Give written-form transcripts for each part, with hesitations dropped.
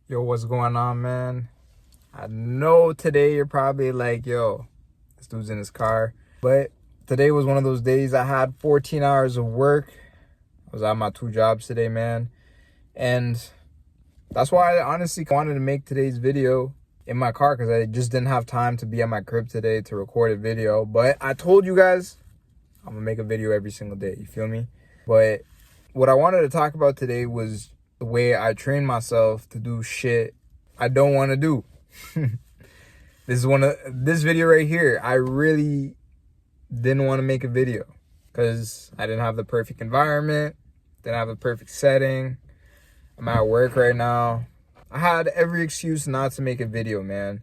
Yo, what's going on, man? I know today you're probably like, yo, this dude's in his car. But today was one of those days I had 14 hours of work. I was at my 2 jobs today, man. And that's why I honestly wanted to make today's video in my car, because I just didn't have time to be at my crib today to record a video. But I told you guys I'm gonna make a video every single day, you feel me? But what I wanted to talk about today was the way I train myself to do shit I don't want to do. This video right here, I really didn't want to make a video because I didn't have the perfect environment, didn't have the perfect setting. I'm at work right now. I had every excuse not to make a video, man.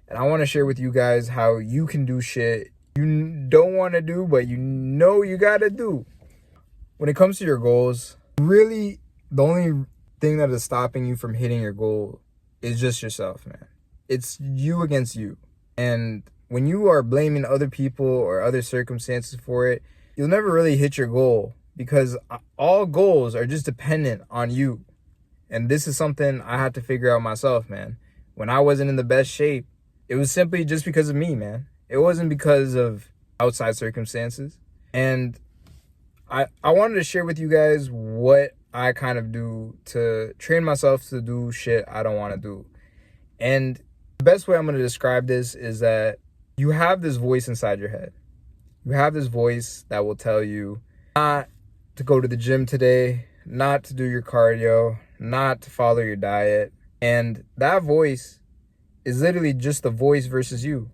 And I want to share with you guys how you can do shit you don't want to do, but you know you got to do. When it comes to your goals, really the only thing that is stopping you from hitting your goal is just yourself, man. It's you against you. And when you are blaming other people or other circumstances for it, you'll never really hit your goal, because all goals are just dependent on you. And this is something I had to figure out myself, man. When I wasn't in the best shape, it was simply just because of me, man. It wasn't because of outside circumstances. And I wanted to share with you guys what I kind of do to train myself to do shit I don't want to do. And the best way I'm going to describe this is that you have this voice inside your head. You have this voice that will tell you not to go to the gym today, not to do your cardio, not to follow your diet. And that voice is literally just the voice versus you.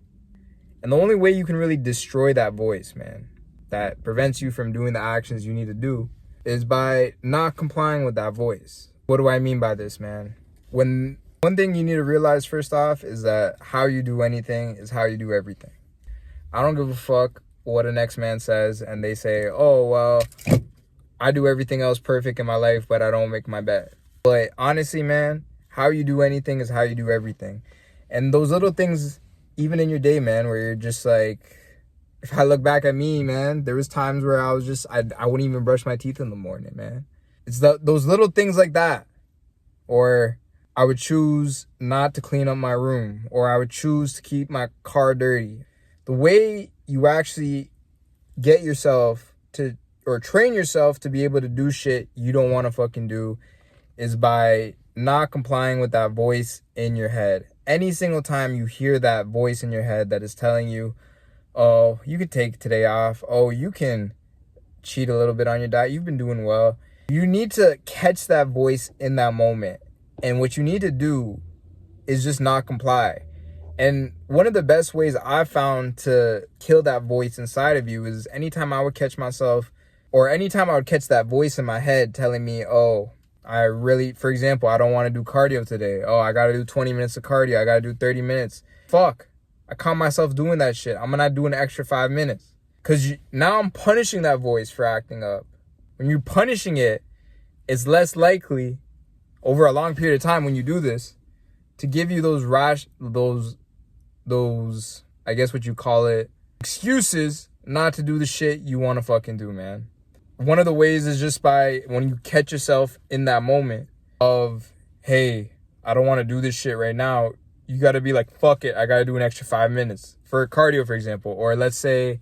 And the only way you can really destroy that voice, man, that prevents you from doing the actions you need to do, is by not complying with that voice. What do I mean by this, man? One thing you need to realize first off is that how you do anything is how you do everything. I don't give a fuck what a next man says and they say, oh, well, I do everything else perfect in my life, but I don't make my bed. But honestly, man, how you do anything is how you do everything. And those little things, even in your day, man, where you're just like, if I look back at me, man, there was times where I was just, I wouldn't even brush my teeth in the morning, man. It's those little things like that. Or I would choose not to clean up my room, or I would choose to keep my car dirty. The way you actually get yourself to, or train yourself to be able to do shit you don't want to fucking do, is by not complying with that voice in your head. Any single time you hear that voice in your head that is telling you, oh, you could take today off. Oh, you can cheat a little bit on your diet. You've been doing well. You need to catch that voice in that moment. And what you need to do is just not comply. And one of the best ways I've found to kill that voice inside of you is anytime I would catch myself, or anytime I would catch that voice in my head telling me, oh, for example, I don't want to do cardio today. Oh, I got to do 20 minutes of cardio. I got to do 30 minutes. Fuck. I caught myself doing that shit. I'm going to do an extra 5 minutes. Because now I'm punishing that voice for acting up. When you're punishing it, it's less likely over a long period of time when you do this to give you those I guess what you call it, excuses not to do the shit you want to fucking do, man. One of the ways is just by when you catch yourself in that moment of, hey, I don't want to do this shit right now. You got to be like, fuck it. I got to do an extra 5 minutes for cardio, for example. Or let's say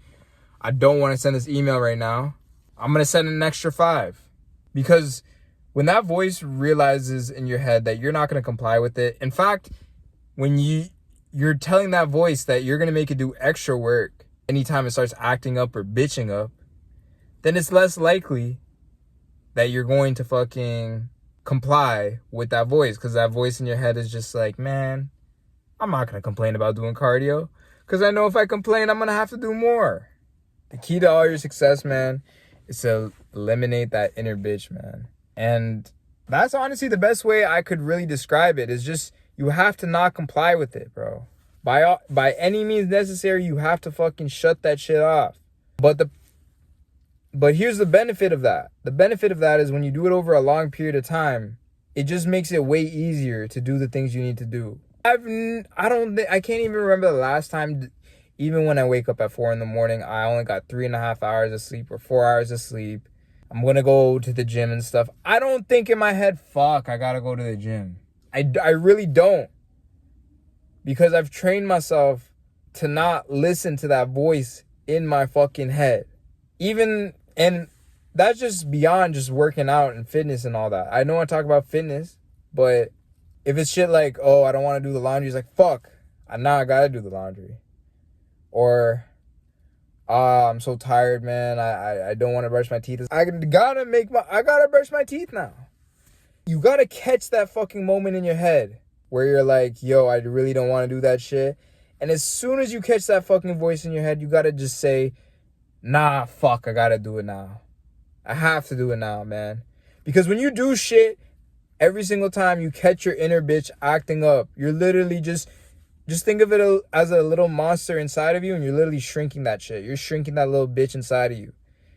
I don't want to send this email right now. I'm going to send an extra 5. Because when that voice realizes in your head that you're not going to comply with it, in fact, when you're telling that voice that you're going to make it do extra work anytime it starts acting up or bitching up, then it's less likely that you're going to fucking comply with that voice, because that voice in your head is just like, man, I'm not going to complain about doing cardio, because I know if I complain, I'm going to have to do more. The key to all your success, man, is to eliminate that inner bitch, man. And that's honestly the best way I could really describe it, is just you have to not comply with it, bro. By any means necessary, you have to fucking shut that shit off. But here's the benefit of that. The benefit of that is when you do it over a long period of time, it just makes it way easier to do the things you need to do. I can't even remember the last time, even when I wake up at 4 in the morning, I only got 3.5 hours of sleep or 4 hours of sleep. I'm going to go to the gym and stuff. I don't think in my head, fuck, I got to go to the gym. I really don't. Because I've trained myself to not listen to that voice in my fucking head. And that's just beyond just working out and fitness and all that. I know I talk about fitness, but if it's shit like, oh, I don't want to do the laundry, it's like, fuck, now I gotta do the laundry. Or, I'm so tired, man. I don't want to brush my teeth. I gotta brush my teeth now. You gotta catch that fucking moment in your head where you're like, yo, I really don't want to do that shit. And as soon as you catch that fucking voice in your head, you gotta just say, nah, fuck, I gotta do it now. I have to do it now, man. Because when you do shit, every single time you catch your inner bitch acting up, you're literally just think of it as a little monster inside of you, and you're literally shrinking that shit. You're shrinking that little bitch inside of you.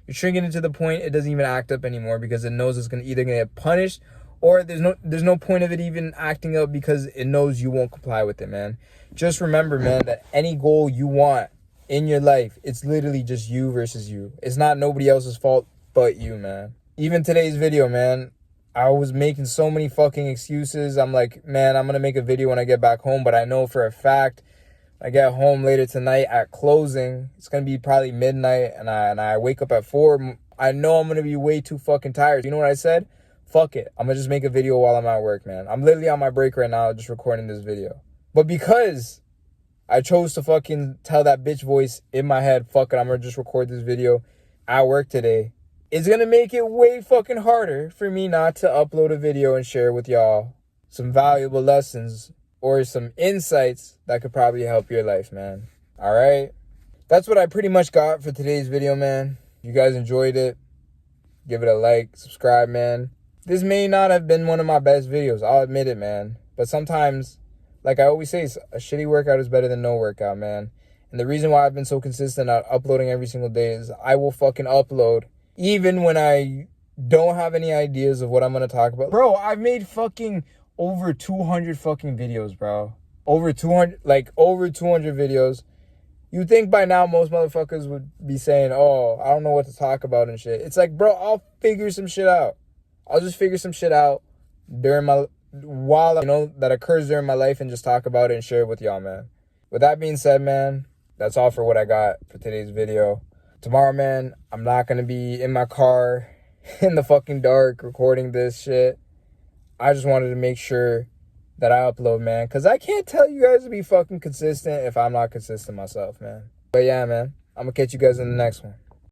You're shrinking it to the point it doesn't even act up anymore because it knows it's either gonna get punished, or there's no point of it even acting up because it knows you won't comply with it, man. Just remember, man, that any goal you want in your life, it's literally just you versus you. It's not nobody else's fault but you, man. Even today's video, man, I was making so many fucking excuses. I'm like, man, I'm gonna make a video when I get back home, but I know for a fact I get home later tonight at closing, it's gonna be probably midnight, and I wake up at 4. I know I'm gonna be way too fucking tired. You know what I said? Fuck it. I'm gonna just make a video while I'm at work, man. I'm literally on my break right now just recording this video. But because I chose to fucking tell that bitch voice in my head, fuck it, I'm gonna just record this video at work today, it's gonna make it way fucking harder for me not to upload a video and share with y'all some valuable lessons or some insights that could probably help your life, man. All right? That's what I pretty much got for today's video, man. You guys enjoyed it, give it a like, subscribe, man. This may not have been one of my best videos, I'll admit it, man. But sometimes, like I always say, a shitty workout is better than no workout, man. And the reason why I've been so consistent at uploading every single day is I will fucking upload even when I don't have any ideas of what I'm going to talk about. Bro, I've made fucking over 200 fucking videos, bro. Over 200 videos. You'd think by now most motherfuckers would be saying, oh, I don't know what to talk about and shit. It's like, bro, I'll figure some shit out. I'll just figure some shit out that occurs during my life and just talk about it and share it with y'all, man. With that being said, man, that's all for what I got for today's video. Tomorrow, man, I'm not going to be in my car in the fucking dark recording this shit. I just wanted to make sure that I upload, man, because I can't tell you guys to be fucking consistent if I'm not consistent myself, man. But yeah, man, I'm going to catch you guys in the next one.